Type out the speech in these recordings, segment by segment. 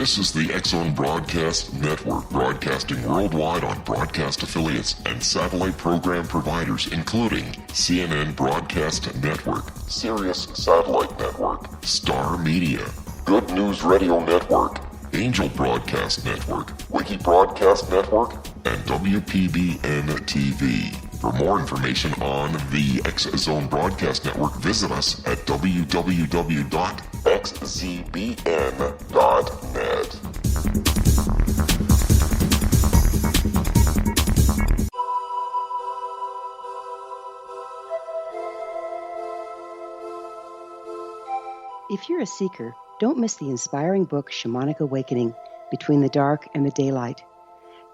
This is the X-Zone Broadcast Network, broadcasting worldwide on broadcast affiliates and satellite program providers, including CNN Broadcast Network, Sirius Satellite Network, Star Media, Good News Radio Network, Angel Broadcast Network, Wiki Broadcast Network, and WPBN TV. For more information on the X-Zone Broadcast Network, visit us at www.xzbn.net. If you're a seeker, don't miss the inspiring book Shamanic Awakening, Between the Dark and the Daylight.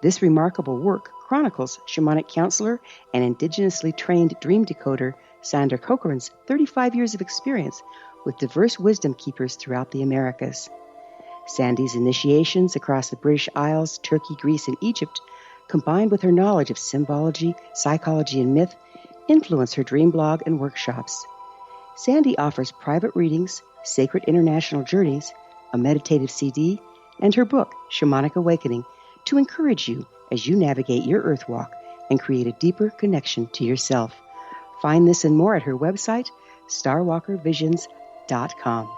This remarkable work chronicles shamanic counselor and indigenously trained dream decoder Sandra Cochran's 35 years of experience with diverse wisdom keepers throughout the Americas. Sandy's initiations across the British Isles, Turkey, Greece, and Egypt, combined with her knowledge of symbology, psychology, and myth, influence her dream blog and workshops. Sandy offers private readings, sacred international journeys, a meditative CD, and her book, Shamanic Awakening, to encourage you as you navigate your earth walk and create a deeper connection to yourself. Find this and more at her website, starwalkervisions.com.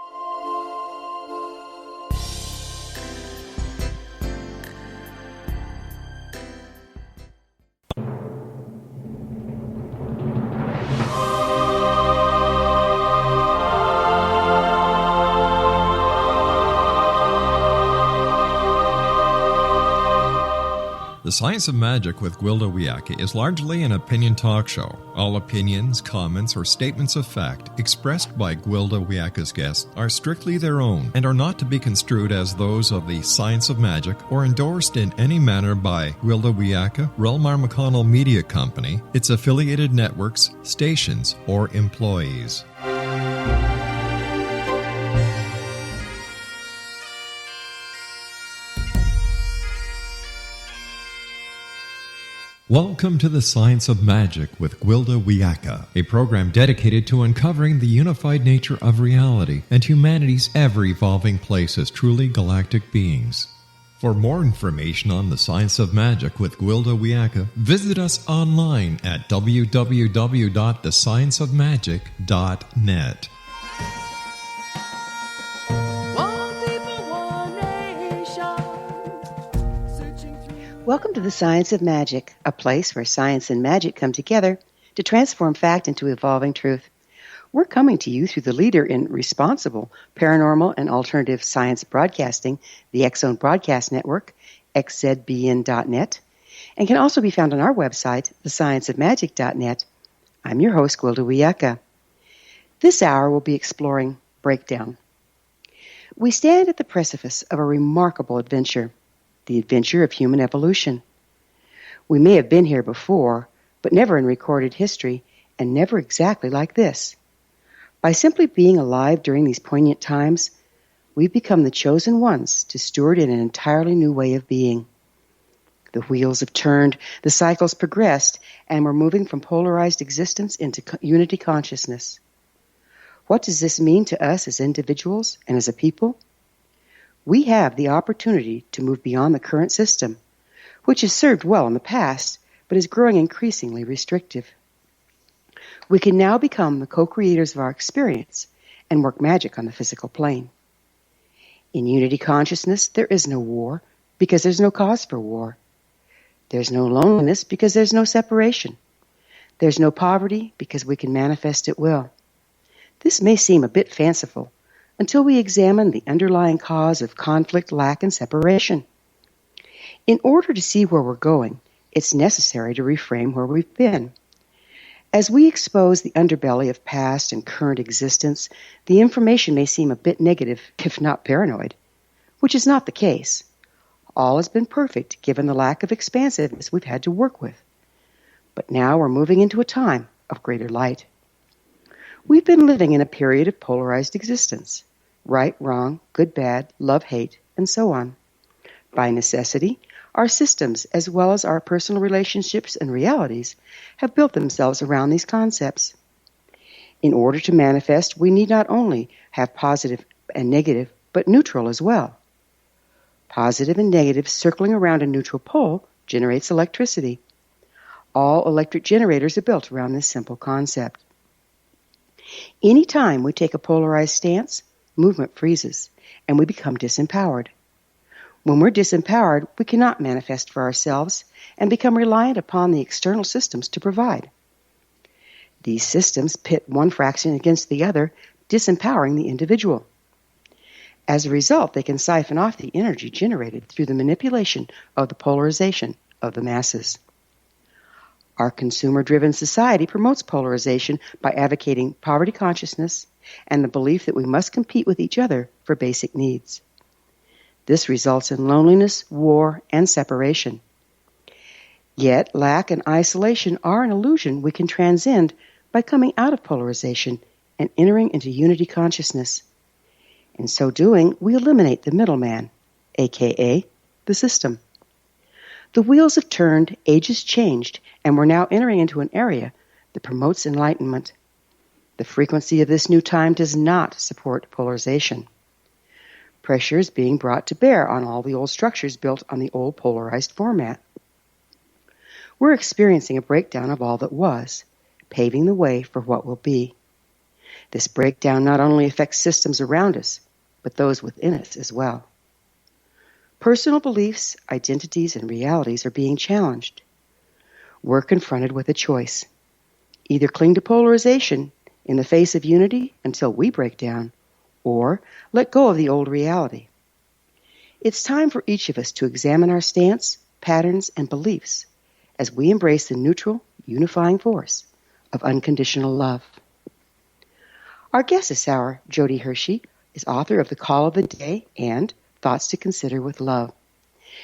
The Science of Magic with Gwilda Wiyaka is largely an opinion talk show. All opinions, comments, or statements of fact expressed by Gwilda Wiyaka's guests are strictly their own and are not to be construed as those of the Science of Magic or endorsed in any manner by Gwilda Wiyaka, rel-mar McConnell Media Company, its affiliated networks, stations, or employees. Welcome to the Science of Magic with Gwilda Wiyaka, a program dedicated to uncovering the unified nature of reality and humanity's ever-evolving place as truly galactic beings. For more information on the Science of Magic with Gwilda Wiyaka, visit us online at www.thescienceofmagic.net. Welcome to the Science of Magic, a place where science and magic come together to transform fact into evolving truth. We're coming to you through the leader in responsible paranormal and alternative science broadcasting, the X-Zone Broadcast Network, xzbn.net, and can also be found on our website, thescienceofmagic.net. I'm your host, Gwilda Wiyaka. This hour we'll be exploring breakdown. We stand at the precipice of a remarkable adventure, the adventure of human evolution. We may have been here before, but never in recorded history, and never exactly like this. By simply being alive during these poignant times, we've become the chosen ones to steward in an entirely new way of being. The wheels have turned, the cycles progressed, and we're moving from polarized existence into unity consciousness. What does this mean to us as individuals and as a people? We have the opportunity to move beyond the current system, which has served well in the past, but is growing increasingly restrictive. We can now become the co-creators of our experience and work magic on the physical plane. In unity consciousness, there is no war because there's no cause for war. There's no loneliness because there's no separation. There's no poverty because we can manifest at will. This may seem a bit fanciful, until we examine the underlying cause of conflict, lack, and separation. In order to see where we're going, it's necessary to reframe where we've been. As we expose the underbelly of past and current existence, the information may seem a bit negative, if not paranoid, which is not the case. All has been perfect given the lack of expansiveness we've had to work with. But now we're moving into a time of greater light. We've been living in a period of polarized existence. Right, wrong, good, bad, love, hate, and so on. By necessity, our systems, as well as our personal relationships and realities, have built themselves around these concepts. In order to manifest, we need not only have positive and negative, but neutral as well. Positive and negative circling around a neutral pole generates electricity. All electric generators are built around this simple concept. Any time we take a polarized stance, movement freezes, and we become disempowered. When we're disempowered, we cannot manifest for ourselves and become reliant upon the external systems to provide. These systems pit one fraction against the other, disempowering the individual. As a result, they can siphon off the energy generated through the manipulation of the polarization of the masses. Our consumer-driven society promotes polarization by advocating poverty consciousness and the belief that we must compete with each other for basic needs. This results in loneliness, war, and separation. Yet, lack and isolation are an illusion we can transcend by coming out of polarization and entering into unity consciousness. In so doing, we eliminate the middleman, aka the system. The wheels have turned, ages changed, and we're now entering into an area that promotes enlightenment. The frequency of this new time does not support polarization. Pressure is being brought to bear on all the old structures built on the old polarized format. We're experiencing a breakdown of all that was, paving the way for what will be. This breakdown not only affects systems around us, but those within us as well. Personal beliefs, identities, and realities are being challenged. We're confronted with a choice. Either cling to polarization in the face of unity until we break down, or let go of the old reality. It's time for each of us to examine our stance, patterns, and beliefs as we embrace the neutral, unifying force of unconditional love. Our guest this hour, Jodi Hershey, is author of The Call of the Day and Thoughts to Consider with Love.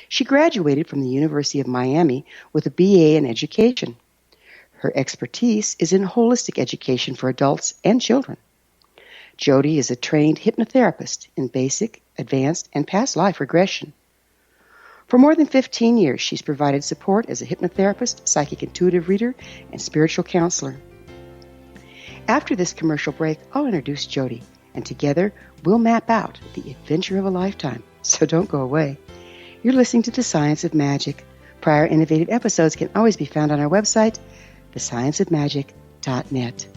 She graduated from the University of Miami with a BA in education. Her expertise is in holistic education for adults and children. Jodi is a trained hypnotherapist in basic, advanced, and past life regression. For more than 15 years, she's provided support as a hypnotherapist, psychic intuitive reader, and spiritual counselor. After this commercial break, I'll introduce Jodi, and together we'll map out the adventure of a lifetime. So don't go away. You're listening to The Science of Magic. Prior innovative episodes can always be found on our website, thescienceofmagic.net.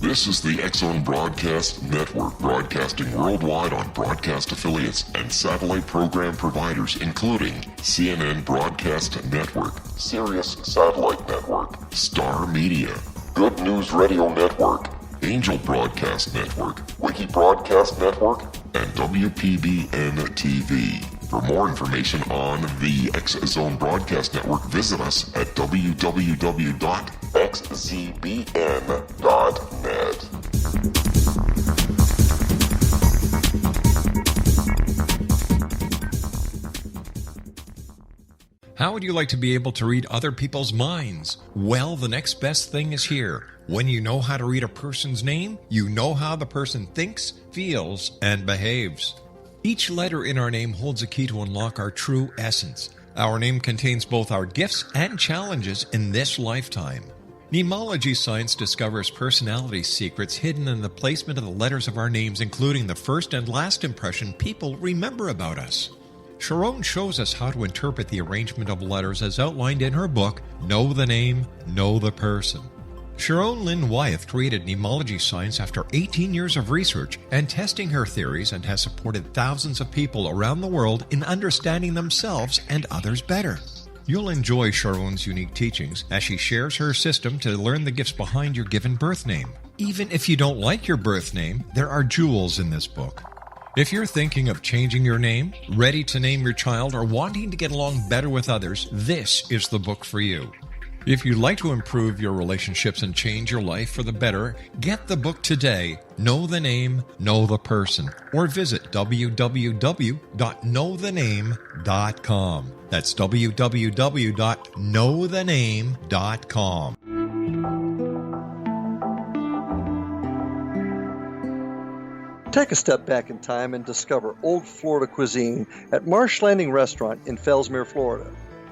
This is the X-Zone Broadcast Network, broadcasting worldwide on broadcast affiliates and satellite program providers, including CNN Broadcast Network, Sirius Satellite Network, Star Media, Good News Radio Network, Angel Broadcast Network, Wiki Broadcast Network, and WPBN TV. For more information on the X-Zone Broadcast Network, visit us at www.xzbn.net. How would you like to be able to read other people's minds? Well, the next best thing is here. When you know how to read a person's name, you know how the person thinks, feels, and behaves. Each letter in our name holds a key to unlock our true essence. Our name contains both our gifts and challenges in this lifetime. Mnemology science discovers personality secrets hidden in the placement of the letters of our names, including the first and last impression people remember about us. Sharon shows us how to interpret the arrangement of letters as outlined in her book, Know the Name, Know the Person. Sharon Lynn Wyeth created mnemology science after 18 years of research and testing her theories, and has supported thousands of people around the world in understanding themselves and others better. You'll enjoy Sharon's unique teachings as she shares her system to learn the gifts behind your given birth name. Even if you don't like your birth name, there are jewels in this book. If you're thinking of changing your name, ready to name your child, or wanting to get along better with others, this is the book for you. If you'd like to improve your relationships and change your life for the better, get the book today, Know the Name, Know the Person, or visit www.knowthename.com. That's www.knowthename.com. Take a step back in time and discover old Florida cuisine at Marsh Landing Restaurant in Fellsmere, Florida.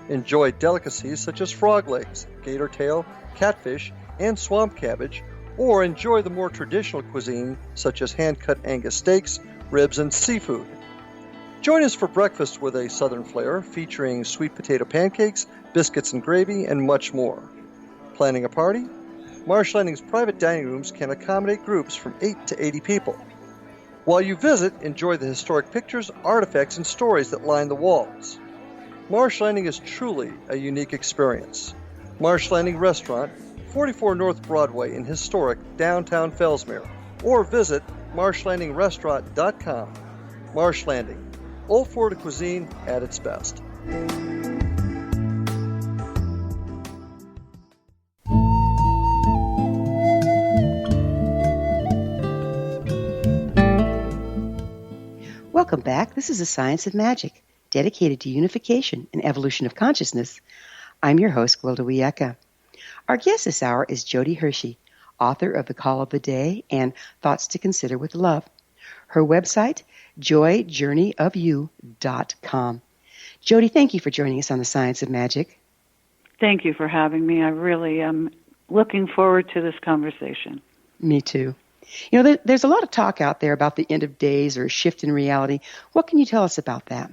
Enjoy delicacies such as frog legs, gator tail, catfish, and swamp cabbage, or enjoy the more traditional cuisine such as hand-cut Angus steaks, ribs, and seafood. Join us for breakfast with a southern flair featuring sweet potato pancakes, biscuits and gravy, and much more. Planning a party? Marsh Landing's private dining rooms can accommodate groups from 8 to 80 people. While you visit, enjoy the historic pictures, artifacts, and stories that line the walls. Marsh Landing is truly a unique experience. Marsh Landing Restaurant, 44 North Broadway in historic downtown Fellsmere, or visit marshlandingrestaurant.com. Marsh Landing, old Florida cuisine at its best. Welcome back. This is The Science of Magic, dedicated to unification and evolution of consciousness. I'm your host, Gwilda Wiyaka. Our guest this hour is Jodi Hershey, author of The Call of the Day and Thoughts to Consider with Love. Her website, joyjourneyofyou.com. Jodi, thank you for joining us on The Science of Magic. Thank you for having me. I really am looking forward to this conversation. Me too. You know, there's a lot of talk out there about the end of days or a shift in reality. What can you tell us about that?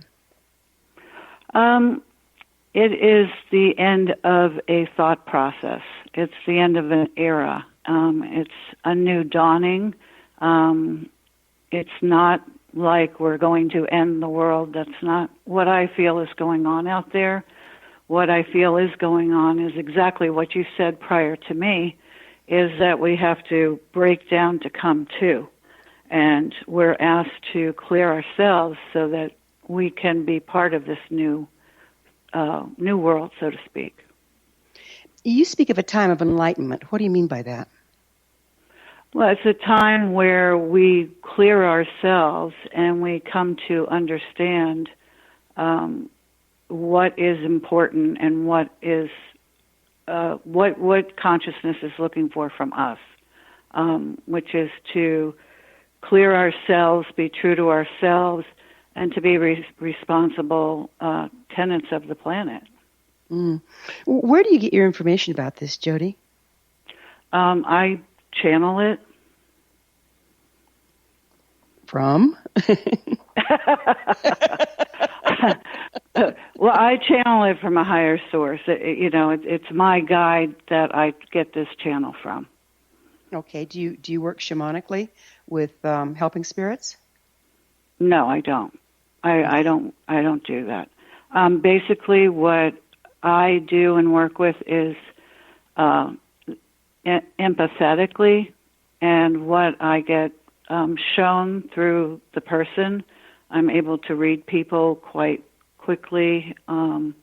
It is the end of a thought process. It's the end of an era. It's a new dawning. It's not like we're going to end the world. That's not what I feel is going on out there. What I feel is going on is exactly what you said prior to me, is that we have to break down to come to. And we're asked to clear ourselves so that we can be part of this new world, so to speak. You speak of a time of enlightenment. What do you mean by that? Well, it's a time where we clear ourselves and we come to understand what is important and what is what consciousness is looking for from us, which is to clear ourselves, be true to ourselves, and to be responsible tenants of the planet. Mm. Where do you get your information about this, Jodi? I channel it. From? Well, I channel it from a higher source. It's my guide that I get this channel from. Okay. Do you work shamanically with helping spirits? No, I don't. I don't do that. Basically, what I do and work with is empathetically, and what I get shown through the person, I'm able to read people quite quickly, and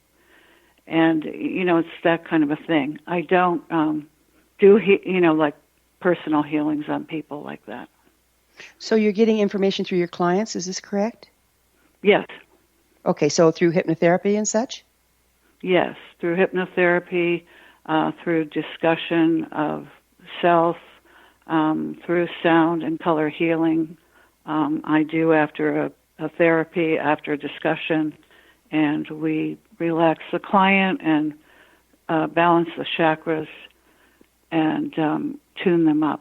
it's that kind of a thing. I don't do like personal healings on people like that. So you're getting information through your clients, is this correct? Yes. Okay, so through hypnotherapy and such? Yes, through hypnotherapy, through discussion of self, through sound and color healing. I do after a therapy, after a discussion, and we relax the client and balance the chakras and tune them up,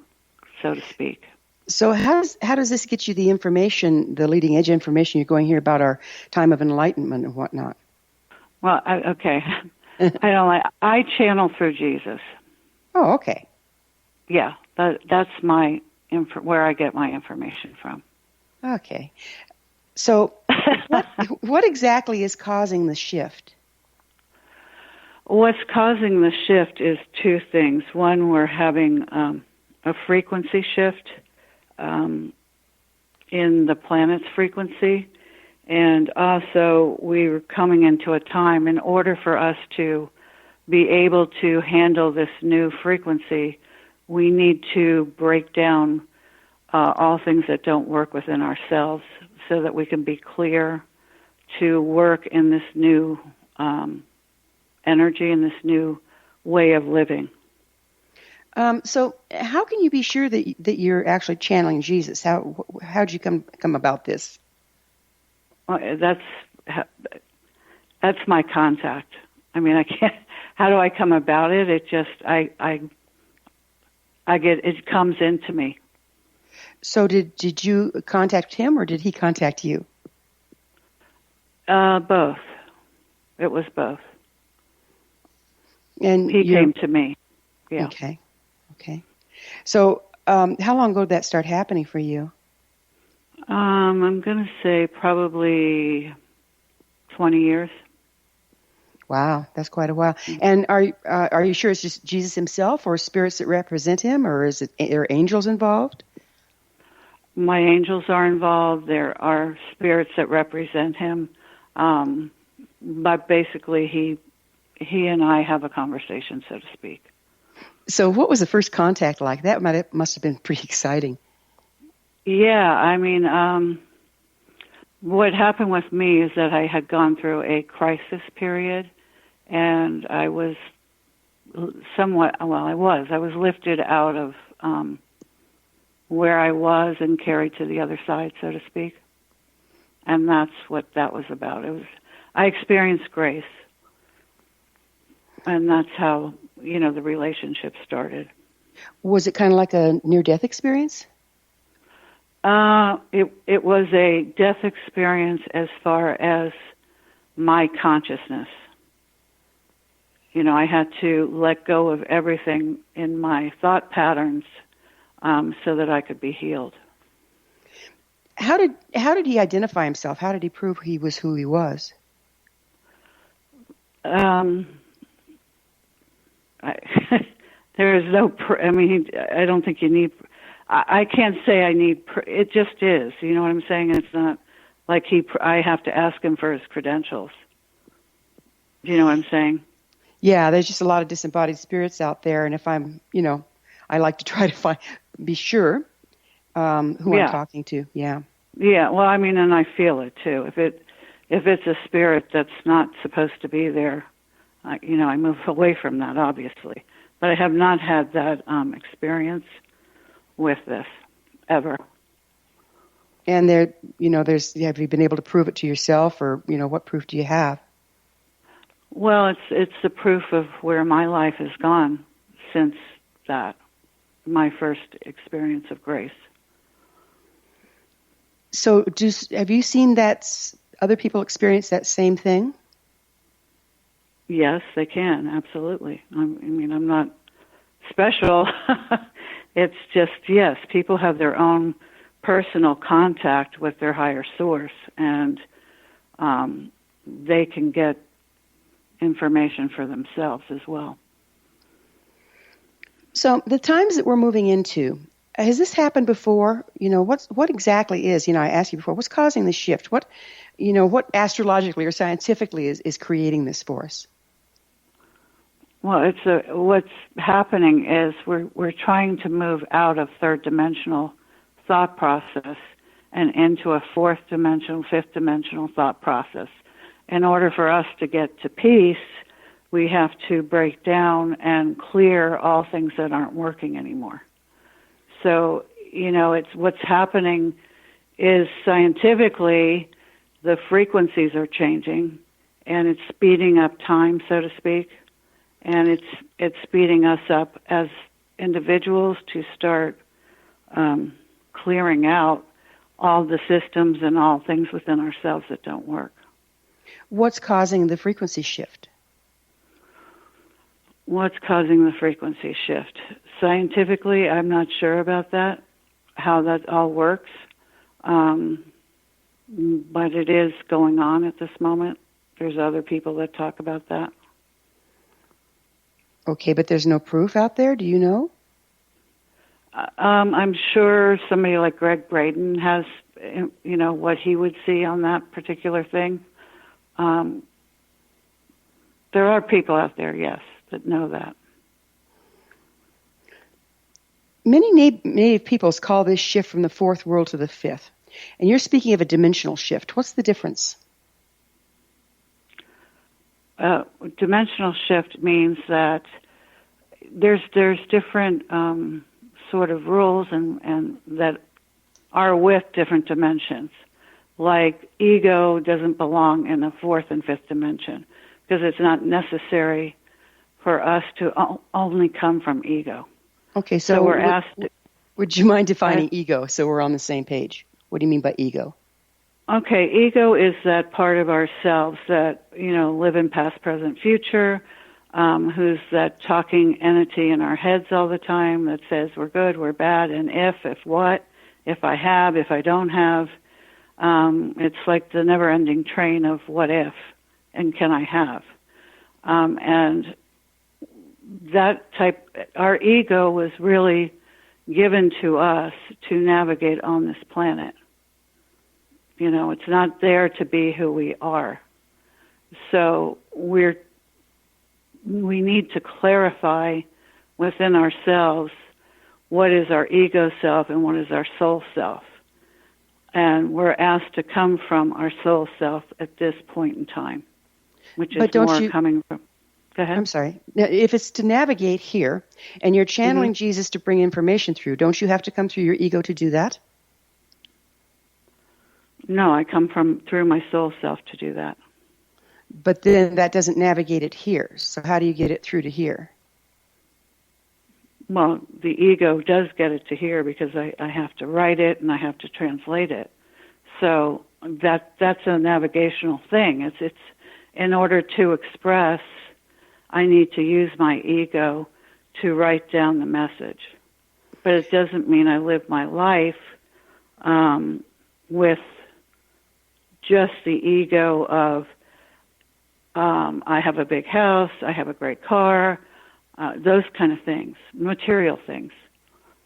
so to speak. So how does this get you the information, the leading edge information you're going here about our time of enlightenment and whatnot? Well, I channel through Jesus. Oh, okay. Yeah, that's where I get my information from. Okay. So what exactly is causing the shift? What's causing the shift is two things. One, we're having a frequency shift in the planet's frequency, and also we're coming into a time, in order for us to be able to handle this new frequency, we need to break down all things that don't work within ourselves so that we can be clear to work in this new energy and this new way of living. So how can you be sure that you're actually channeling Jesus? How'd you come about this? That's my contact. I mean, I can't. How do I come about it? It just I get it comes into me. So did you contact him or did he contact you? Both. It was both. And he came to me. Yeah. Okay. So how long ago did that start happening for you? I'm going to say probably 20 years. Wow, that's quite a while. And are you sure it's just Jesus himself, or spirits that represent him, or are angels involved? My angels are involved. There are spirits that represent him, but basically he and I have a conversation, so to speak. So, what was the first contact like? That must have been pretty exciting. Yeah, I mean, what happened with me is that I had gone through a crisis period. And I was I was lifted out of where I was and carried to the other side, so to speak. And that's what that was about. I experienced grace. And that's how, the relationship started. Was it kind of like a near-death experience? It was a death experience as far as my consciousness. I had to let go of everything in my thought patterns so that I could be healed. How did he identify himself? How did he prove he was who he was? There is no. I don't think you need. I can't say I need. It just is. You know what I'm saying? It's not like I have to ask him for his credentials. Do you know what I'm saying? Yeah, there's just a lot of disembodied spirits out there, and if I'm, I like to try to be sure who I'm talking to. Yeah. Yeah. Well, and I feel it too. If it's a spirit that's not supposed to be there, I move away from that, obviously. But I have not had that experience with this ever. And have you been able to prove it to yourself, or what proof do you have? Well, it's the proof of where my life has gone since that, my first experience of grace. So, have you seen that other people experience that same thing? Yes, they can, absolutely. I'm not special. It's just, yes, people have their own personal contact with their higher source, and they can get information for themselves as well. So the times that we're moving into, has this happened before? What exactly is, I asked you before, what's causing the shift? What astrologically or scientifically is creating this for us? Well, what's happening is we're trying to move out of third dimensional thought process and into a fourth dimensional, fifth dimensional thought process. In order for us to get to peace, we have to break down and clear all things that aren't working anymore. So, it's what's happening is scientifically the frequencies are changing, and it's speeding up time, so to speak, and it's speeding us up as individuals to start clearing out all the systems and all things within ourselves that don't work. What's causing the frequency shift? What's causing the frequency shift? Scientifically, I'm not sure about that, how that all works, but it is going on at this moment. There's other people that talk about that. Okay, but there's no proof out there, do you know? I'm sure somebody like Greg Braden has, what he would see on that particular thing. There are people out there, yes, that know that. Many Native peoples call this shift from the fourth world to the fifth. And you're speaking of a dimensional shift. What's the difference? Dimensional shift means that there's different sort of rules and that are with different dimensions. Like ego doesn't belong in the fourth and fifth dimension because it's not necessary for us to only come from ego. Okay, so we're asked. Would you mind defining ego so we're on the same page? What do you mean by ego? Okay, ego is that part of ourselves that, live in past, present, future, who's that talking entity in our heads all the time that says we're good, we're bad, and if what, if I have, if I don't have. It's like the never-ending train of what if and can I have. And that type, our ego was really given to us to navigate on this planet. It's not there to be who we are. So we need to clarify within ourselves what is our ego self and what is our soul self. And we're asked to come from our soul self at this point in time, which is coming from. Go ahead. I'm sorry. Now, if it's to navigate here and you're channeling Jesus to bring information through, don't you have to come through your ego to do that? No, I come through my soul self to do that. But then that doesn't navigate it here. So how do you get it through to here? Well, the ego does get it to here because I have to write it and I have to translate it. So that's a navigational thing. It's in order to express, I need to use my ego to write down the message. But it doesn't mean I live my life with just the ego of I have a big house, I have a great car, those kind of things, material things.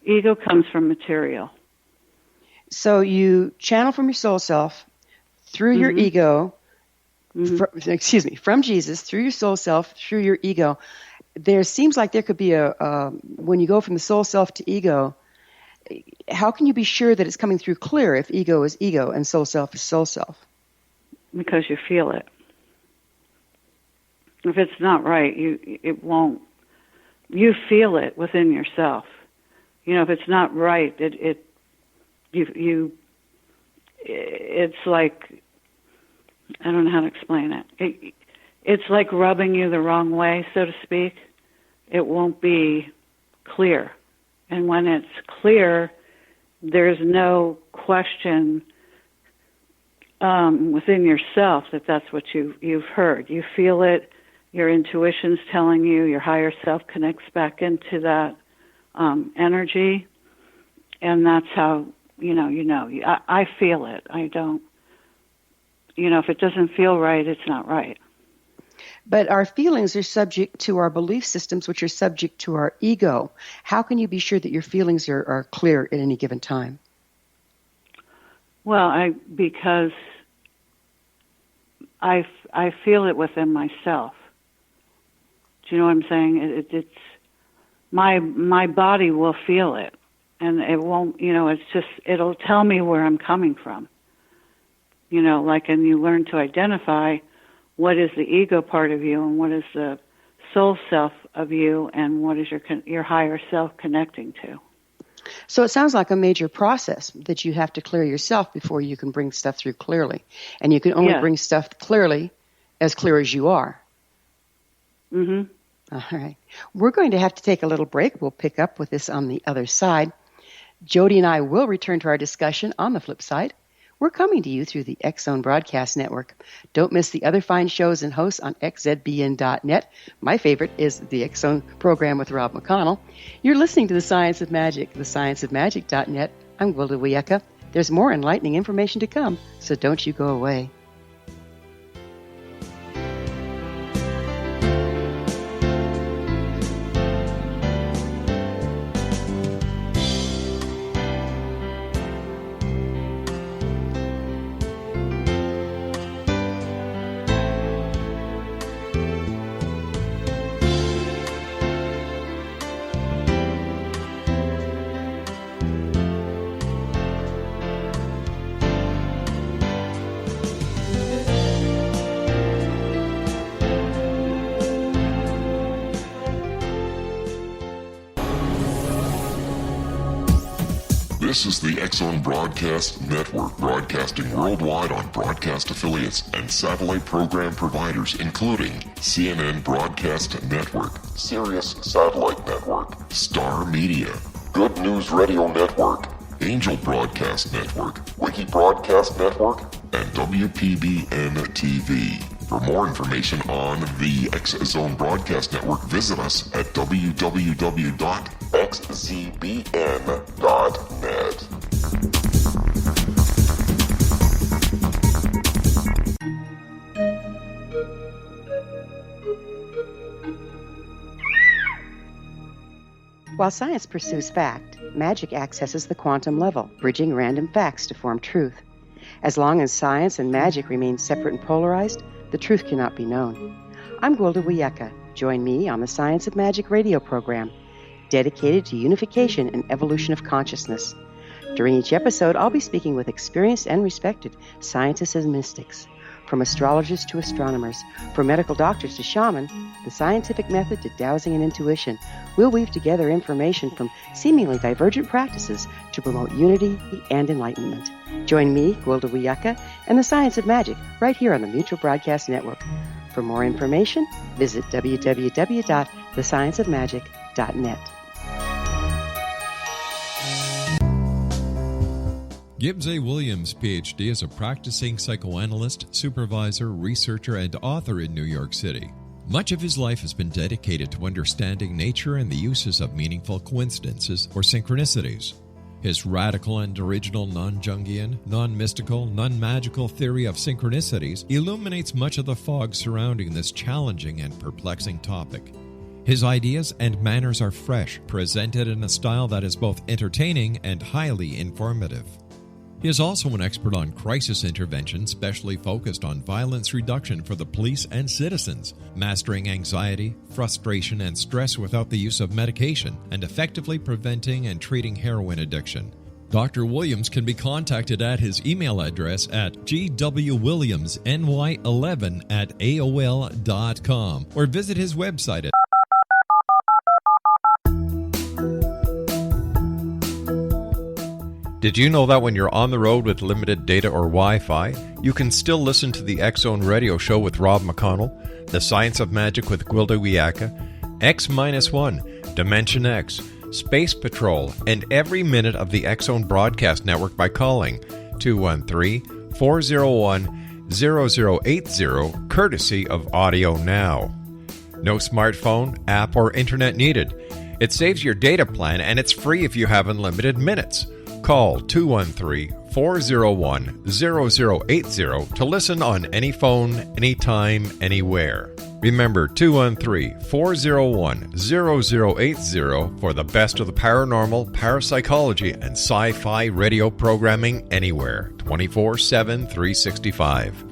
Ego comes from material. So you channel from your soul self through your ego, from Jesus, through your soul self, through your ego. There seems like there could be when you go from the soul self to ego, how can you be sure that it's coming through clear if ego is ego and soul self is soul self? Because you feel it. If it's not right, it won't. You feel it within yourself. If it's not right, it's like, I don't know how to explain it. It's like rubbing you the wrong way, so to speak. It won't be clear. And when it's clear, there's no question within yourself that that's what you've heard. You feel it. Your intuition's telling you. Your higher self connects back into that energy, and that's how I feel it. I don't. If it doesn't feel right, it's not right. But our feelings are subject to our belief systems, which are subject to our ego. How can you be sure that your feelings are clear at any given time? Well, because I feel it within myself. Do you know what I'm saying? It's my body will feel it, and it won't. It's just it'll tell me where I'm coming from. And you learn to identify what is the ego part of you and what is the soul self of you and what is your higher self connecting to. So it sounds like a major process that you have to clear yourself before you can bring stuff through clearly. And you can only bring stuff clearly as clear as you are. Mm-hmm. All right. We're going to have to take a little break. We'll pick up with this on the other side. Jodi and I will return to our discussion on the flip side. We're coming to you through the X-Zone Broadcast Network. Don't miss the other fine shows and hosts on xzbn.net. My favorite is the X-Zone program with Rob McConnell. You're listening to The Science of Magic, thescienceofmagic.net. I'm Gwilda Wiyaka. There's more enlightening information to come, so don't you go away. This is the X-Zone Broadcast Network, broadcasting worldwide on broadcast affiliates and satellite program providers, including CNN Broadcast Network, Sirius Satellite Network, Star Media, Good News Radio Network, Angel Broadcast Network, Wiki Broadcast Network, and WPBN TV. For more information on the X-Zone Broadcast Network, visit us at www.xzbn.net. While science pursues fact, magic accesses the quantum level, bridging random facts to form truth. As long as science and magic remain separate and polarized, the truth cannot be known. I'm Gwilda Wiyaka. Join me on the Science of Magic radio program, dedicated to unification and evolution of consciousness. During each episode, I'll be speaking with experienced and respected scientists and mystics. From astrologers to astronomers, from medical doctors to shaman, the scientific method to dowsing and intuition, we'll weave together information from seemingly divergent practices to promote unity and enlightenment. Join me, Gwilda Wiyaka, and the Science of Magic right here on the Mutual Broadcast Network. For more information, visit www.thescienceofmagic.net. Gibbs A. Williams, Ph.D., is a practicing psychoanalyst, supervisor, researcher, and author in New York City. Much of his life has been dedicated to understanding nature and the uses of meaningful coincidences or synchronicities. His radical and original non-Jungian, non-mystical, non-magical theory of synchronicities illuminates much of the fog surrounding this challenging and perplexing topic. His ideas and manners are fresh, presented in a style that is both entertaining and highly informative. He is also an expert on crisis intervention, specially focused on violence reduction for the police and citizens, mastering anxiety, frustration, and stress without the use of medication, and effectively preventing and treating heroin addiction. Dr. Williams can be contacted at his email address at gwwilliamsny11@aol.com or visit his website at Did you know that when you're on the road with limited data or Wi-Fi, you can still listen to the X-Zone radio show with Rob McConnell, The Science of Magic with Gwilda Wiyaka, X-1, Dimension X, Space Patrol, and every minute of the X-Zone Broadcast Network by calling 213-401-0080, courtesy of Audio Now. No smartphone, app, or internet needed. It saves your data plan and it's free if you have unlimited minutes. Call 213-401-0080 to listen on any phone, anytime, anywhere. Remember 213-401-0080 for the best of the paranormal, parapsychology, and sci-fi radio programming anywhere, 24/7, 365.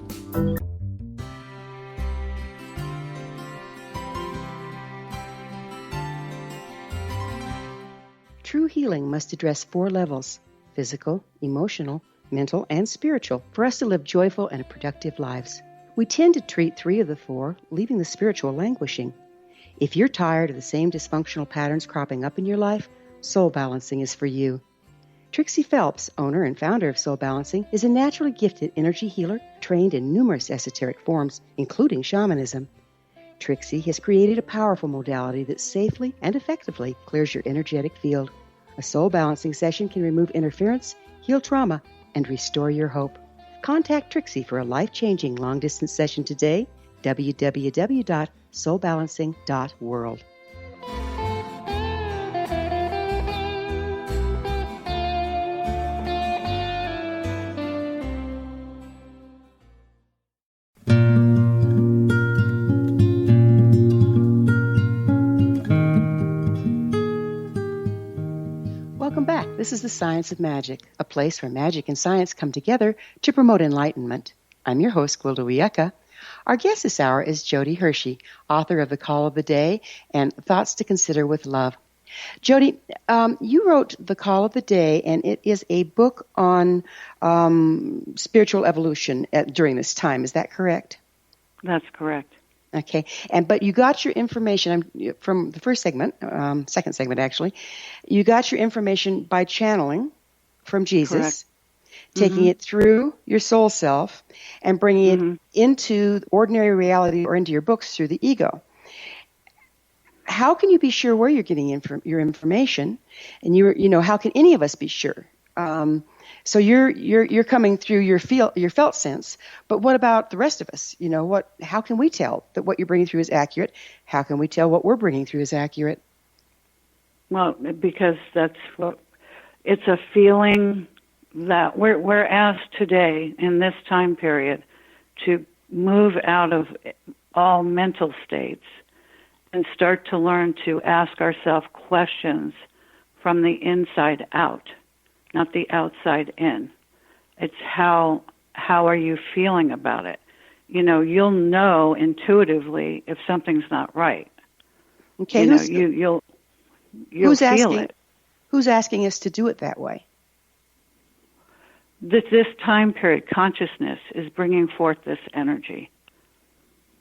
True healing must address 4 levels: physical, emotional, mental, and spiritual, for us to live joyful and productive lives. We tend to treat 3 of the 4, leaving the spiritual languishing. If you're tired of the same dysfunctional patterns cropping up in your life, Soul Balancing is for you. Trixie Phelps, owner and founder of Soul Balancing, is a naturally gifted energy healer trained in numerous esoteric forms, including shamanism. Trixie has created a powerful modality that safely and effectively clears your energetic field. A soul balancing session can remove interference, heal trauma, and restore your hope. Contact Trixie for a life-changing long-distance session today, www.soulbalancing.world. Welcome back. This is the Science of Magic, a place where magic and science come together to promote enlightenment. I'm your host, Gwilda Wiyaka. Our guest this hour is Jodi Hershey, author of The Call of the Day and Thoughts to Consider with Love. Jodi, you wrote The Call of the Day, and it is a book on spiritual evolution during this time. Is that correct? That's correct. Okay, but you got your information from the first segment, second segment actually. You got your information by channeling, from Jesus, Correct. taking it through your soul self, and bringing it into ordinary reality or into your books through the ego. How can you be sure where you're getting your information? And how can any of us be sure? So you're coming through your felt sense, but what about the rest of us? How can we tell that what you're bringing through is accurate? How can we tell what we're bringing through is accurate? Well, because it's a feeling that we're asked today in this time period to move out of all mental states and start to learn to ask ourselves questions from the inside out, not the outside in. It's how are you feeling about it? You'll know intuitively if something's not right. Okay, you'll feel it. Who's asking us to do it that way? This time period, consciousness is bringing forth this energy.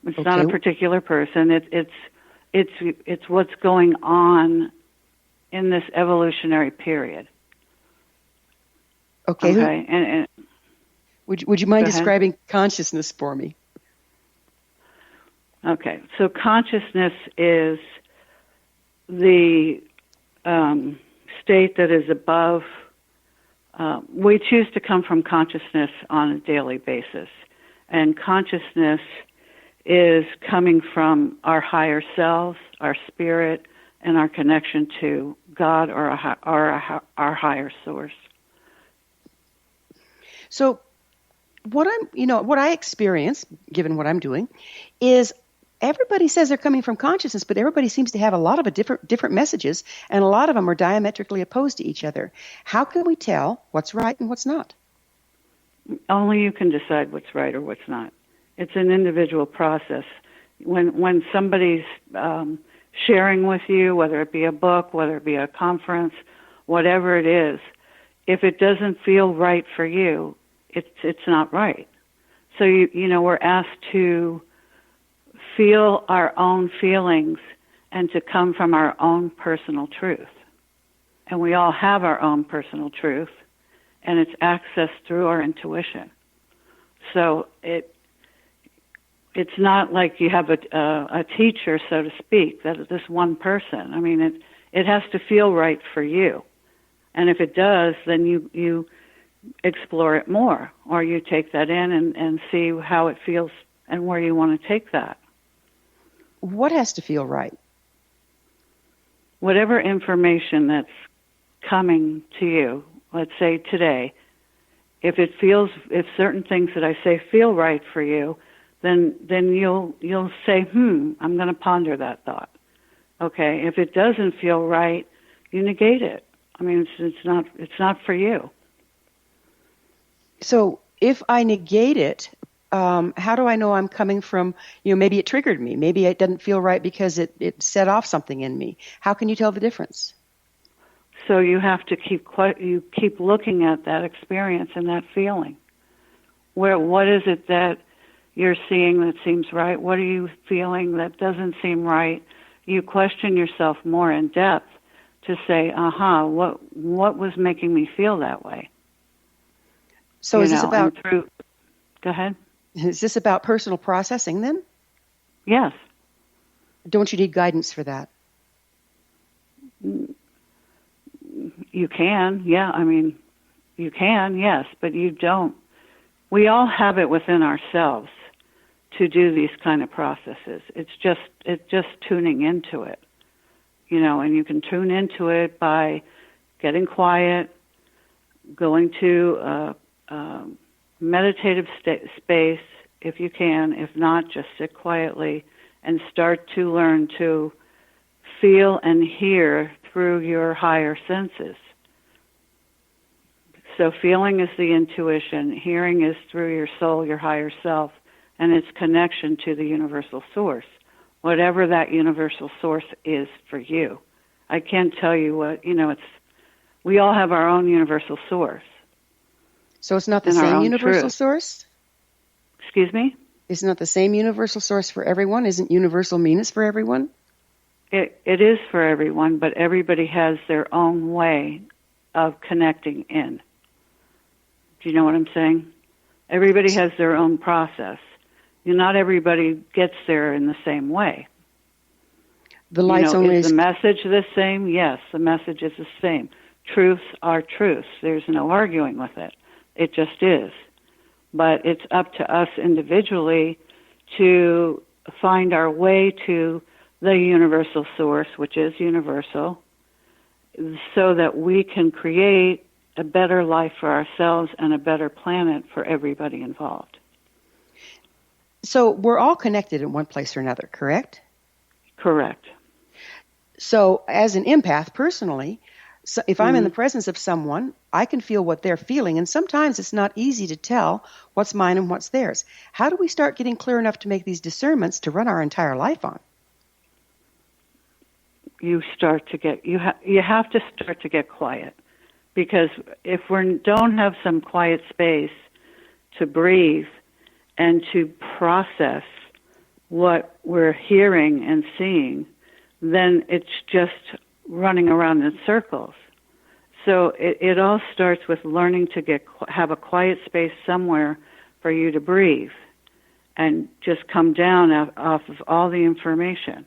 It's not a particular person. It's what's going on in this evolutionary period. Okay. And would you mind describing consciousness for me? Okay. So consciousness is the state that is above. We choose to come from consciousness on a daily basis, and consciousness is coming from our higher selves, our spirit, and our connection to God or our higher source. So, what I experience, given what I'm doing, is everybody says they're coming from consciousness, but everybody seems to have a lot of different messages, and a lot of them are diametrically opposed to each other. How can we tell what's right and what's not? Only you can decide what's right or what's not. It's an individual process. When somebody's sharing with you, whether it be a book, whether it be a conference, whatever it is, if it doesn't feel right for you, it's not right. So we're asked to feel our own feelings and to come from our own personal truth. And we all have our own personal truth, and it's accessed through our intuition. So it's not like you have a teacher, so to speak, that is this one person. I mean, it has to feel right for you. And if it does, then you explore it more, or you take that in and see how it feels and where you want to take that. What has to feel right? Whatever information that's coming to you, let's say today, if certain things that I say feel right for you, then you'll say, I'm going to ponder that thought. Okay, if it doesn't feel right, you negate it. I mean, it's not for you. So if I negate it, how do I know I'm coming from, maybe it triggered me. Maybe it doesn't feel right because it set off something in me. How can you tell the difference? So you have to keep looking at that experience and that feeling. What is it that you're seeing that seems right? What are you feeling that doesn't seem right? You question yourself more in depth to say, what was making me feel that way? So is this about... Go ahead. Is this about personal processing then? Yes. Don't you need guidance for that? You can, yeah. I mean, you can, yes, but you don't. We all have it within ourselves to do these kind of processes. It's just tuning into it, and you can tune into it by getting quiet, going to a meditative space if you can. If not, just sit quietly and start to learn to feel and hear through your higher senses. So feeling is the intuition, hearing is through your soul, your higher self, and its connection to the universal source, whatever that universal source is for you. I can't tell you what, we all have our own universal source. So it's not the same universal source? Excuse me? It's not the same universal source for everyone? Isn't universal meanness for everyone? It is for everyone, but everybody has their own way of connecting in. Do you know what I'm saying? Everybody has their own process. Not everybody gets there in the same way. The light's only is the message the same? Yes, the message is the same. Truths are truths. There's no arguing with it. It just is. But it's up to us individually to find our way to the universal source, which is universal, so that we can create a better life for ourselves and a better planet for everybody involved. So we're all connected in one place or another, correct? Correct. So as an empath, personally, so if I'm in the presence of someone, I can feel what they're feeling, and sometimes it's not easy to tell what's mine and what's theirs. How do we start getting clear enough to make these discernments to run our entire life on? You have to start to get quiet, because if we don't have some quiet space to breathe and to process what we're hearing and seeing, then it's just running around in circles. So it all starts with learning to have a quiet space somewhere for you to breathe and just come down off of all the information,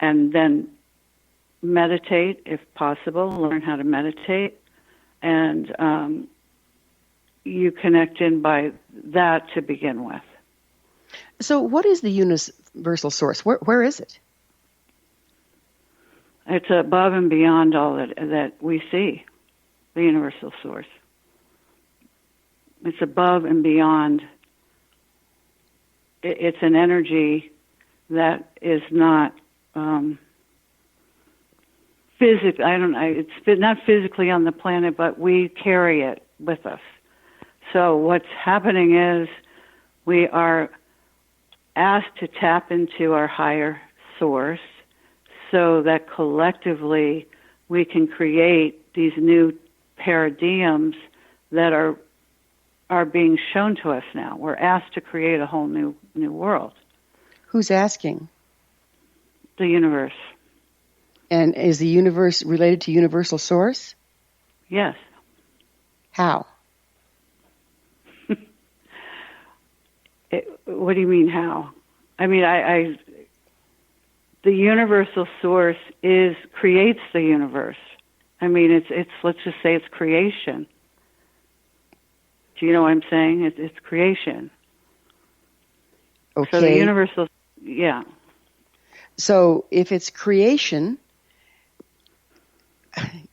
and then meditate if possible, learn how to meditate, and you connect in by that to begin with. So what is the universal source? Where is it? It's above and beyond all that we see, the universal source. It's above and beyond. It's an energy that is not physically, it's not physically on the planet, but we carry it with us. So what's happening is we are asked to tap into our higher source so that collectively we can create these new paradigms that are being shown to us now. We're asked to create a whole new world. Who's asking? The universe. And is the universe related to universal source? Yes. How? What do you mean how? I mean, the universal source creates the universe. I mean, it's let's just say it's creation. Do you know what I'm saying? It's creation. Okay. So the universal, yeah. So if it's creation,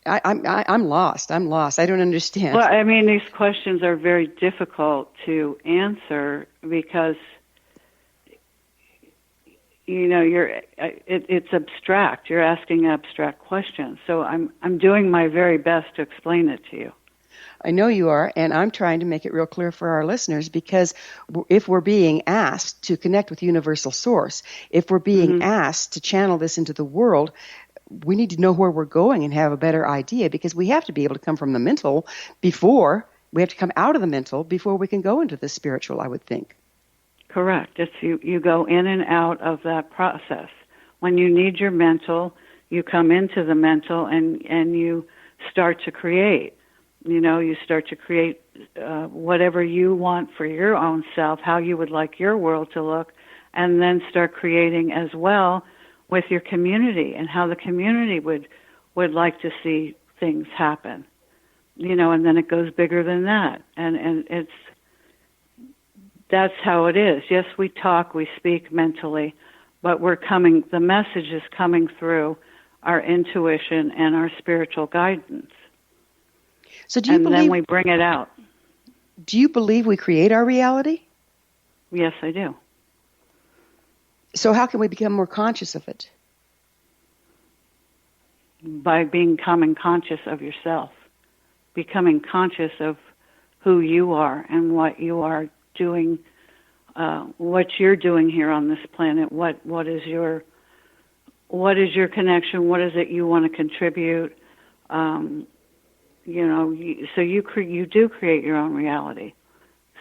I'm lost. I don't understand. Well, I mean, these questions are very difficult to answer because it's abstract. You're asking abstract questions. So I'm doing my very best to explain it to you. I know you are, and I'm trying to make it real clear for our listeners, because if we're being asked to connect with universal source, if we're being asked to channel this into the world, we need to know where we're going and have a better idea, because we have to be able to come from the mental before we have to come out of the mental before we can go into the spiritual, I would think. Correct. It's you go in and out of that process. When you need your mental, you come into the mental and you start to create. You start to create whatever you want for your own self, how you would like your world to look, and then start creating as well with your community and how the community would like to see things happen. And then it goes bigger than that. And that's how it is. Yes, we talk, we speak mentally, but the message is coming through our intuition and our spiritual guidance. So then we bring it out. Do you believe we create our reality? Yes, I do. So how can we become more conscious of it? By becoming conscious of yourself, becoming conscious of who you are and what you are doing, what you're doing here on this planet. What is your connection? What is it you want to contribute? So you do create your own reality.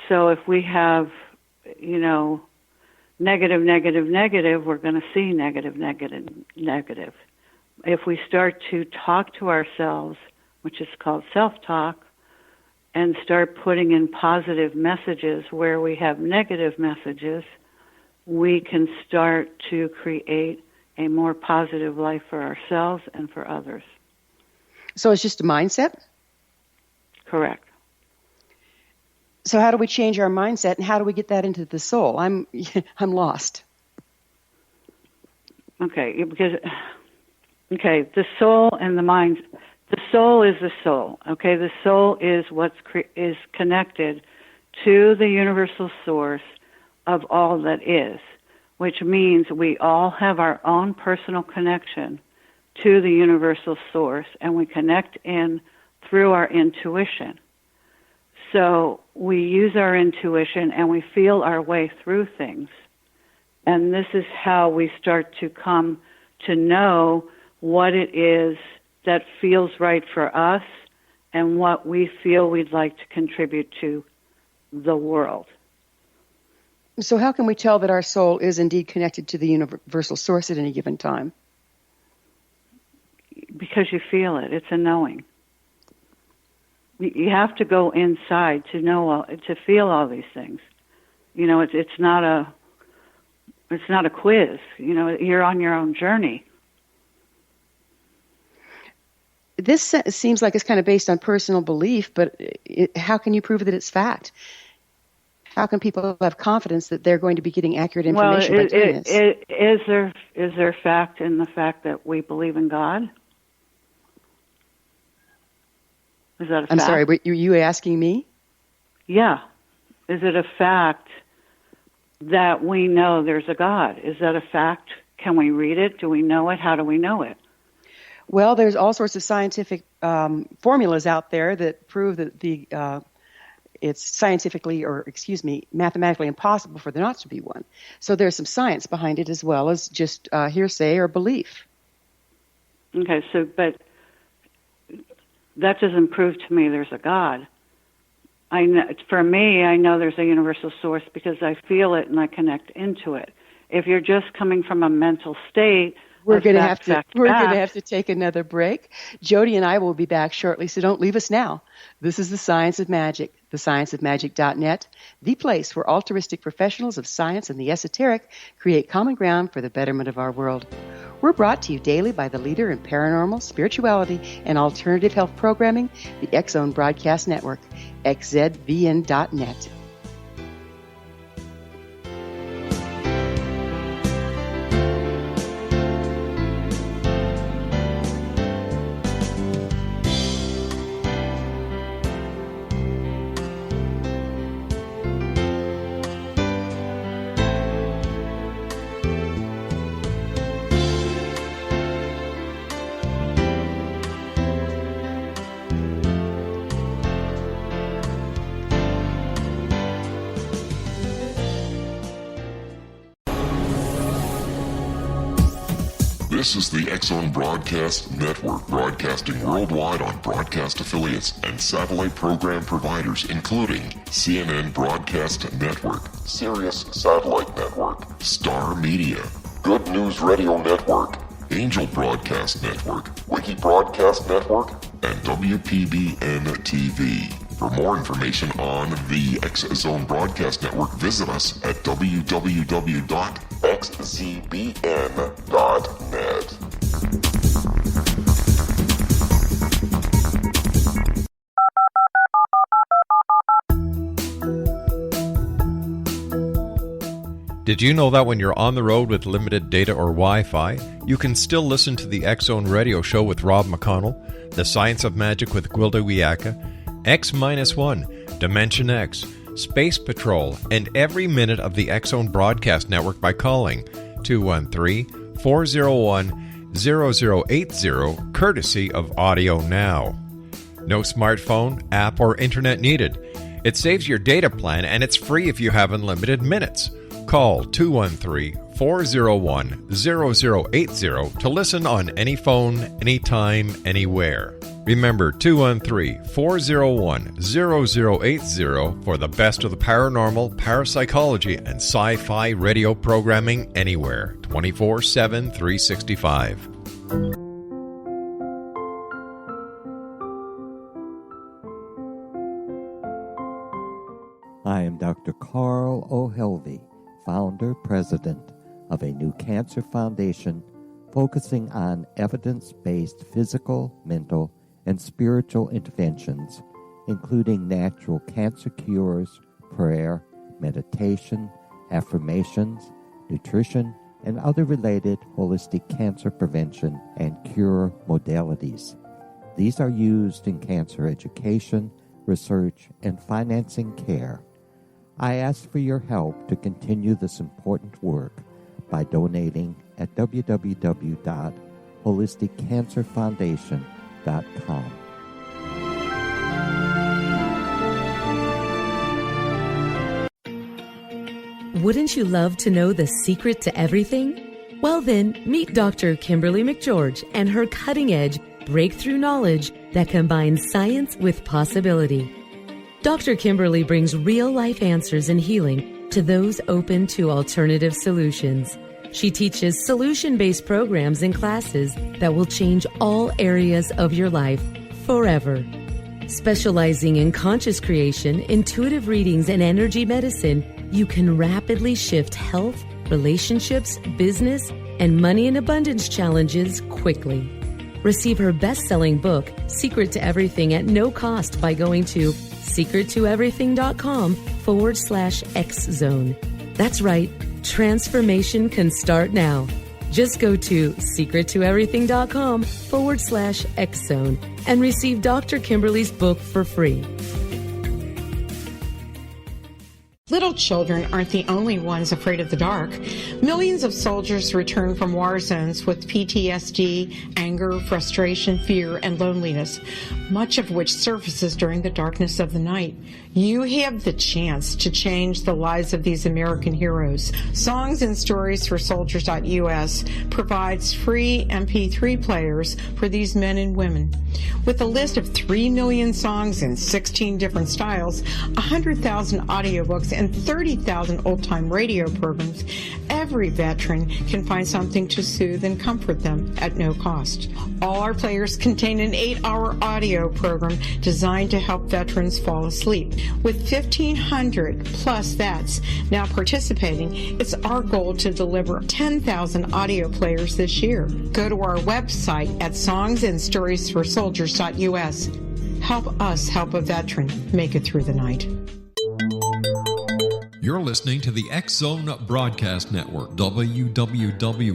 So if we have, negative, we're going to see negative. If we start to talk to ourselves, which is called self-talk, and start putting in positive messages where we have negative messages, we can start to create a more positive life for ourselves and for others. So it's just a mindset? Correct. So how do we change our mindset, and how do we get that into the soul? I'm lost. Okay, the soul and the mind. The soul is the soul. Okay, the soul is is connected to the universal source of all that is, which means we all have our own personal connection to the universal source, and we connect in through our intuition. So we use our intuition and we feel our way through things. And this is how we start to come to know what it is that feels right for us and what we feel we'd like to contribute to the world. So how can we tell that our soul is indeed connected to the universal source at any given time? Because you feel it. It's a knowing. You have to go inside to know, to feel all these things. You know, it's not a quiz. You know, you're on your own journey. This seems like it's kind of based on personal belief, but how can you prove that it's fact? How can people have confidence that they're going to be getting accurate information by doing this? Is there fact in the fact that we believe in God? Is that a fact? I'm sorry, were you asking me? Yeah. Is it a fact that we know there's a God? Is that a fact? Can we read it? Do we know it? How do we know it? Well, there's all sorts of scientific formulas out there that prove that it's scientifically, mathematically impossible for there not to be one. So there's some science behind it as well as just hearsay or belief. Okay, but that doesn't prove to me there's a God. I know there's a universal source because I feel it and I connect into it. If you're just coming from a mental state, we're going to have to take another break. Jodi and I will be back shortly, so don't leave us now. This is The Science of Magic, thescienceofmagic.net, the place where altruistic professionals of science and the esoteric create common ground for the betterment of our world. We're brought to you daily by the leader in paranormal, spirituality, and alternative health programming, the X-Zone Broadcast Network, xzbn.net. This is the X-Zone Broadcast Network, broadcasting worldwide on broadcast affiliates and satellite program providers, including CNN Broadcast Network, Sirius Satellite Network, Star Media, Good News Radio Network, Angel Broadcast Network, Wiki Broadcast Network, and WPBN TV. For more information on the X-Zone Broadcast Network, visit us at www.xzbn.net. Did you know that when you're on the road with limited data or Wi-Fi, you can still listen to the X-Zone Radio Show with Rob McConnell, The Science of Magic with Gwilda Wiyaka, X-1, Dimension X, Space Patrol, and every minute of the X-Zone Broadcast Network by calling 213-401-0080, courtesy of Audio Now. No smartphone, app, or internet needed. It saves your data plan, and it's free if you have unlimited minutes. Call 213-401-0080 to listen on any phone, anytime, anywhere. Remember 213-401-0080 for the best of the paranormal, parapsychology, and sci-fi radio programming anywhere, 24/7, 365. Dr. Carl O'Helvey, founder, president of a new cancer foundation focusing on evidence-based physical, mental, and spiritual interventions, including natural cancer cures, prayer, meditation, affirmations, nutrition, and other related holistic cancer prevention and cure modalities. These are used in cancer education, research, and financing care. I ask for your help to continue this important work by donating at www.holisticcancerfoundation.com. Wouldn't you love to know the secret to everything? Well then, meet Dr. Kimberly McGeorge and her cutting-edge breakthrough knowledge that combines science with possibility. Dr. Kimberly brings real-life answers and healing to those open to alternative solutions. She teaches solution-based programs and classes that will change all areas of your life forever. Specializing in conscious creation, intuitive readings, and energy medicine, you can rapidly shift health, relationships, business, and money in abundance challenges quickly. Receive her best-selling book, Secret to Everything, at no cost by going to secrettoeverything.com/X-Zone. That's right, transformation can start now. Just go to secrettoeverything.com/X-Zone and receive Dr. Kimberly's book for free. Little children aren't the only ones afraid of the dark. Millions of soldiers return from war zones with PTSD, anger, frustration, fear, and loneliness, much of which surfaces during the darkness of the night. You have the chance to change the lives of these American heroes. Songs and Stories for Soldiers.us provides free MP3 players for these men and women. With a list of 3 million songs in 16 different styles, 100,000 audiobooks, and 30,000 old-time radio programs, every veteran can find something to soothe and comfort them at no cost. All our players contain an 8-hour audio program designed to help veterans fall asleep. With 1,500 plus vets now participating, it's our goal to deliver 10,000 audio players this year. Go to our website at songsandstoriesforsoldiers.us. Help us help a veteran make it through the night. You're listening to the X-Zone Broadcast Network, www.xzbn.net.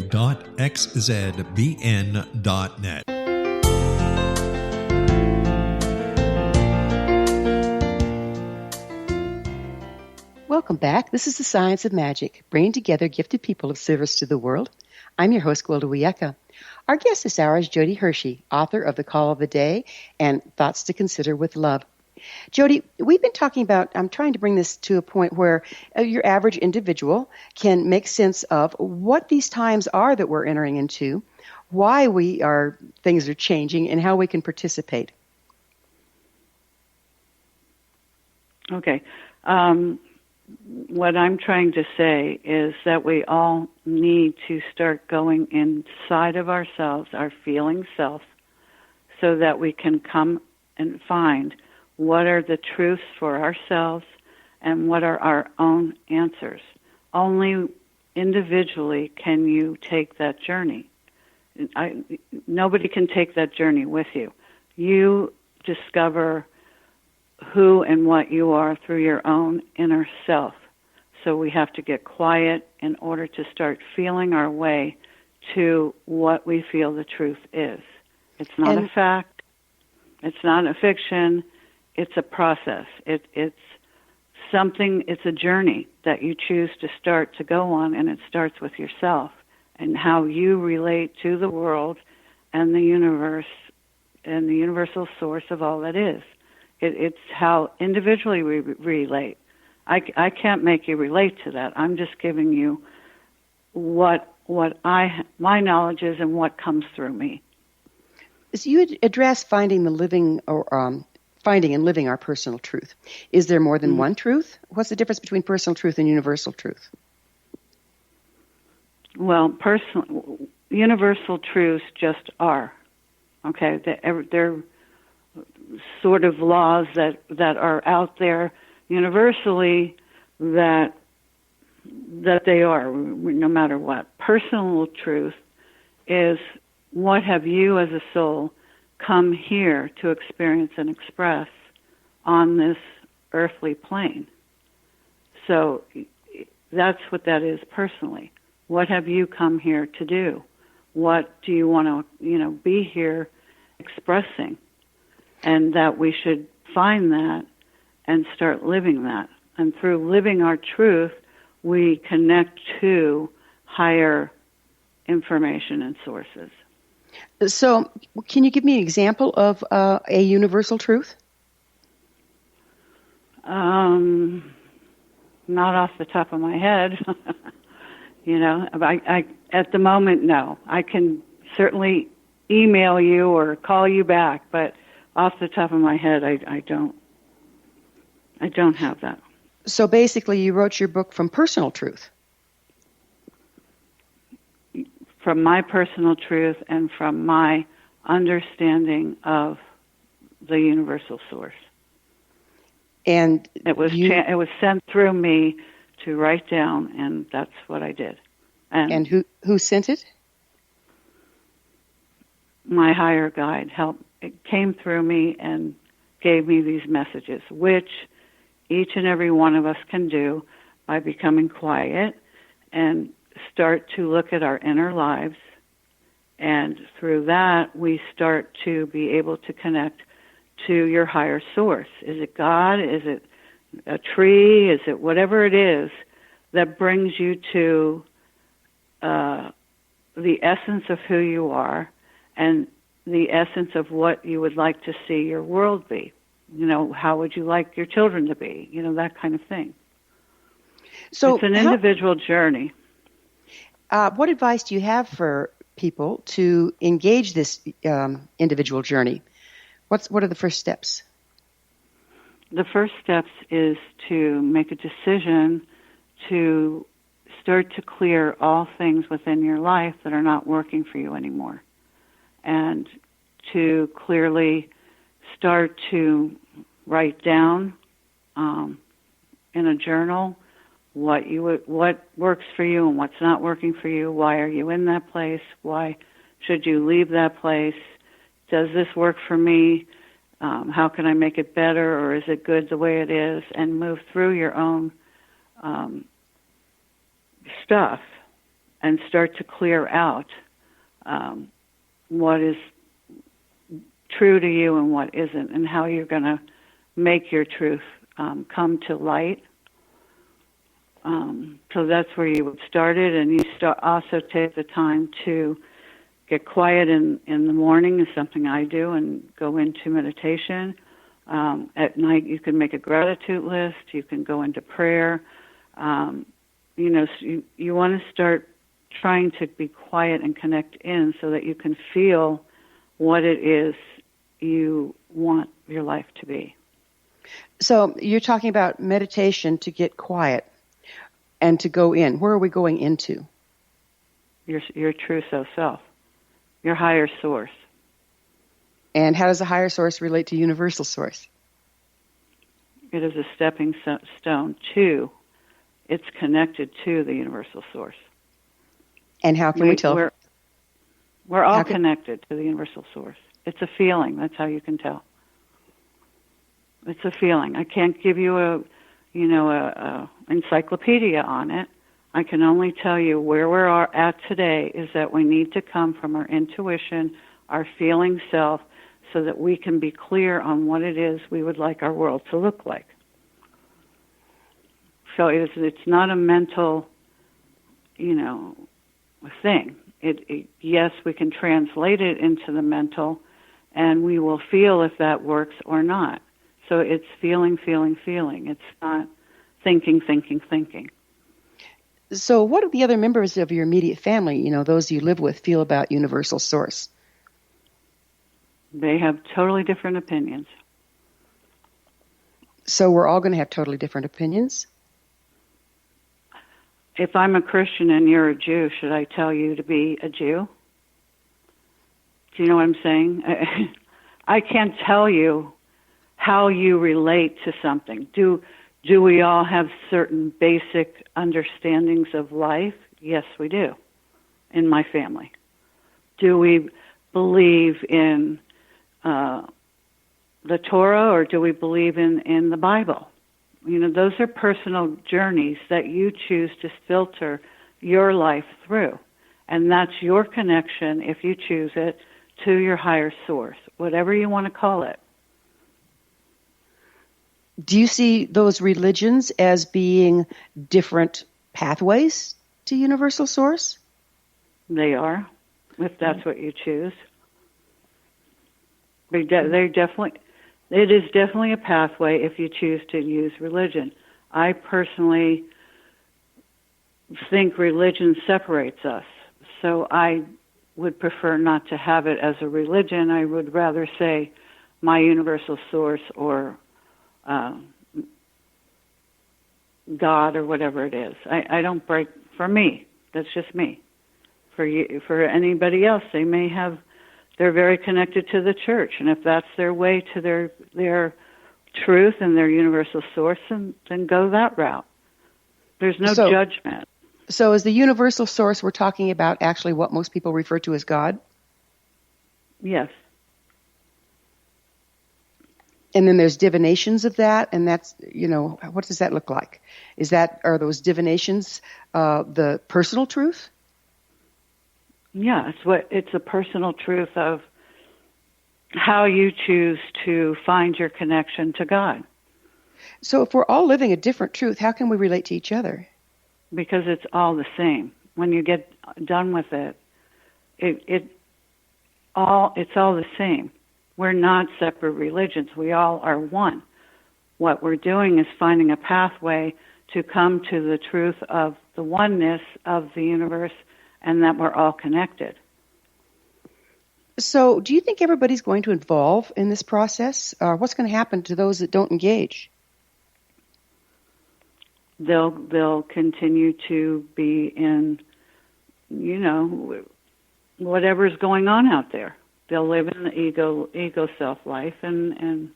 Welcome back. This is the Science of Magic, bringing together gifted people of service to the world. I'm your host, Gwilda Wiyaka. Our guest this hour is Jodi Hershey, author of The Call of the Day and Thoughts to Consider with Love. Jodi, we've been talking about, I'm trying to bring this to a point where your average individual can make sense of what these times are that we're entering into, why things are changing, and how we can participate. Okay. What I'm trying to say is that we all need to start going inside of ourselves, our feeling self, so that we can come and find what are the truths for ourselves and what are our own answers. Only individually can you take that journey. Nobody can take that journey with you. You discover who and what you are through your own inner self. So we have to get quiet in order to start feeling our way to what we feel the truth is. It's not a fact. It's not a fiction. It's a process. It's something, it's a journey that you choose to start to go on, and it starts with yourself and how you relate to the world and the universe and the universal source of all that is. It's how individually we relate. I can't make you relate to that. I'm just giving you what my knowledge is and what comes through me. So you address finding and living our personal truth. Is there more than one truth? What's the difference between personal truth and universal truth? Well, universal truths just are. Okay, they're sort of laws that are out there universally, that they are, no matter what. Personal truth is, what have you as a soul come here to experience and express on this earthly plane? So that's what that is personally. What have you come here to do? What do you want to, be here expressing? And that we should find that and start living that. And through living our truth, we connect to higher information and sources. So, can you give me an example of a universal truth? Not off the top of my head. I at the moment, no. I can certainly email you or call you back, but off the top of my head, I don't have that. So basically, you wrote your book from personal truth. From my personal truth and from my understanding of the universal source. And it was sent through me to write down, and that's what I did. And who sent it? My higher guide helped. It came through me and gave me these messages, which each and every one of us can do by becoming quiet and start to look at our inner lives. And through that, we start to be able to connect to your higher source. Is it God? Is it a tree? Is it whatever it is that brings you to the essence of who you are and the essence of what you would like to see your world be? How would you like your children to be? That kind of thing. So it's an individual journey. What advice do you have for people to engage this individual journey? What are the first steps? The first steps is to make a decision to start to clear all things within your life that are not working for you anymore, and to clearly start to write down in a journal what works for you and what's not working for you. Why are you in that place? Why should you leave that place? Does this work for me? How can I make it better, or is it good the way it is? And move through your own stuff and start to clear out what is true to you and what isn't, and how you're going to make your truth come to light. So that's where you would start it, and you also take the time to get quiet in the morning is something I do, and go into meditation. At night you can make a gratitude list. You can go into prayer. So you want to start trying to be quiet and connect in so that you can feel what it is you want your life to be. So you're talking about meditation to get quiet and to go in. Where are we going into? Your true self, your higher source. And how does the higher source relate to universal source? It is a stepping stone to, it's connected to the universal source. And how can we tell? We're all connected to the universal source. It's a feeling. That's how you can tell. It's a feeling. I can't give you a encyclopedia on it. I can only tell you where we are at today is that we need to come from our intuition, our feeling self, so that we can be clear on what it is we would like our world to look like. So it's not a mental, thing. Yes, we can translate it into the mental, and we will feel if that works or not. So it's feeling. It's not thinking. So what do the other members of your immediate family, those you live with, feel about universal source? They have totally different opinions. So we're all going to have totally different opinions? If I'm a Christian and you're a Jew, should I tell you to be a Jew? Do you know what I'm saying? I can't tell you how you relate to something. Do Do we all have certain basic understandings of life? Yes, we do, in my family. Do we believe in the Torah, or do we believe in the Bible? Those are personal journeys that you choose to filter your life through. And that's your connection, if you choose it, to your higher source, whatever you want to call it. Do you see those religions as being different pathways to universal source? They are, if that's what you choose. They're definitely... It is definitely a pathway if you choose to use religion. I personally think religion separates us, so I would prefer not to have it as a religion. I would rather say my universal source or God or whatever it is. I don't break, for me, that's just me. For you, for anybody else, they may have... They're very connected to the church, and if that's their way to their truth and their universal source, then go that route. There's no judgment. So is the universal source we're talking about actually what most people refer to as God? Yes. And then there's divinations of that, and that's, what does that look like? Are those divinations the personal truth? Yeah, it's a personal truth of how you choose to find your connection to God. So if we're all living a different truth, how can we relate to each other? Because it's all the same. When you get done with it, it's all the same. We're not separate religions. We all are one. What we're doing is finding a pathway to come to the truth of the oneness of the universe, and that we're all connected. So do you think everybody's going to involve in this process? What's going to happen to those that don't engage? They'll continue to be in, whatever's going on out there. They'll live in the ego self life, and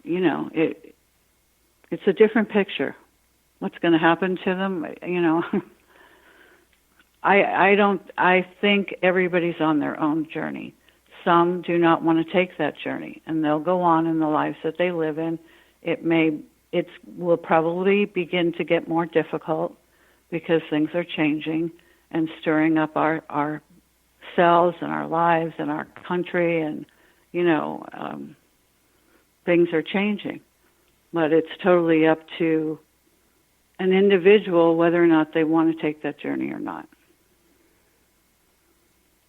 it's a different picture. What's going to happen to them, I think everybody's on their own journey. Some do not want to take that journey, and they'll go on in the lives that they live in. It will probably begin to get more difficult because things are changing and stirring up our selves and our lives and our country, and things are changing. But it's totally up to an individual whether or not they want to take that journey or not.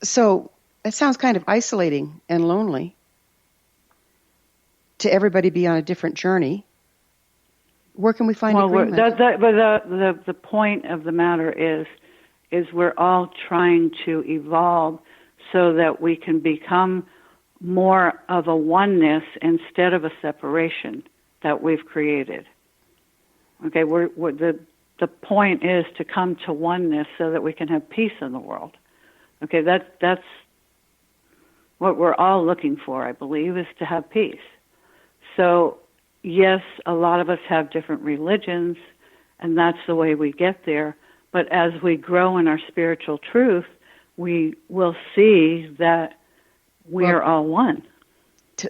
So it sounds kind of isolating and lonely to everybody be on a different journey. Where can we find agreement? But the point of the matter is we're all trying to evolve so that we can become more of a oneness instead of a separation that we've created. Okay, the point is to come to oneness so that we can have peace in the world. Okay, that's what we're all looking for, I believe, is to have peace. So, yes, a lot of us have different religions, and that's the way we get there. But as we grow in our spiritual truth, we will see that we are all one.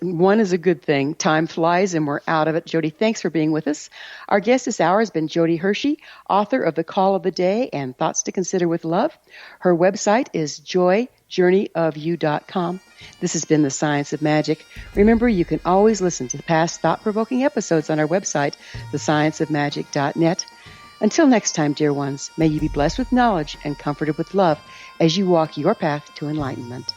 One is a good thing. Time flies and we're out of it. Jodi, thanks for being with us. Our guest this hour has been Jodi Hershey, author of The Call of the Day and Thoughts to Consider with Love. Her website is joyjourneyofyou.com. This has been The Science of Magic. Remember, you can always listen to past thought-provoking episodes on our website, thescienceofmagic.net. Until next time, dear ones, may you be blessed with knowledge and comforted with love as you walk your path to enlightenment.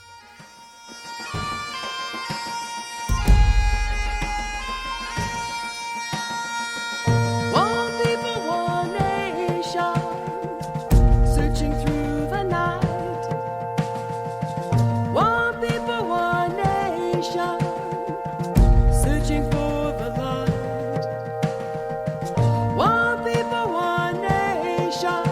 One people, one nation.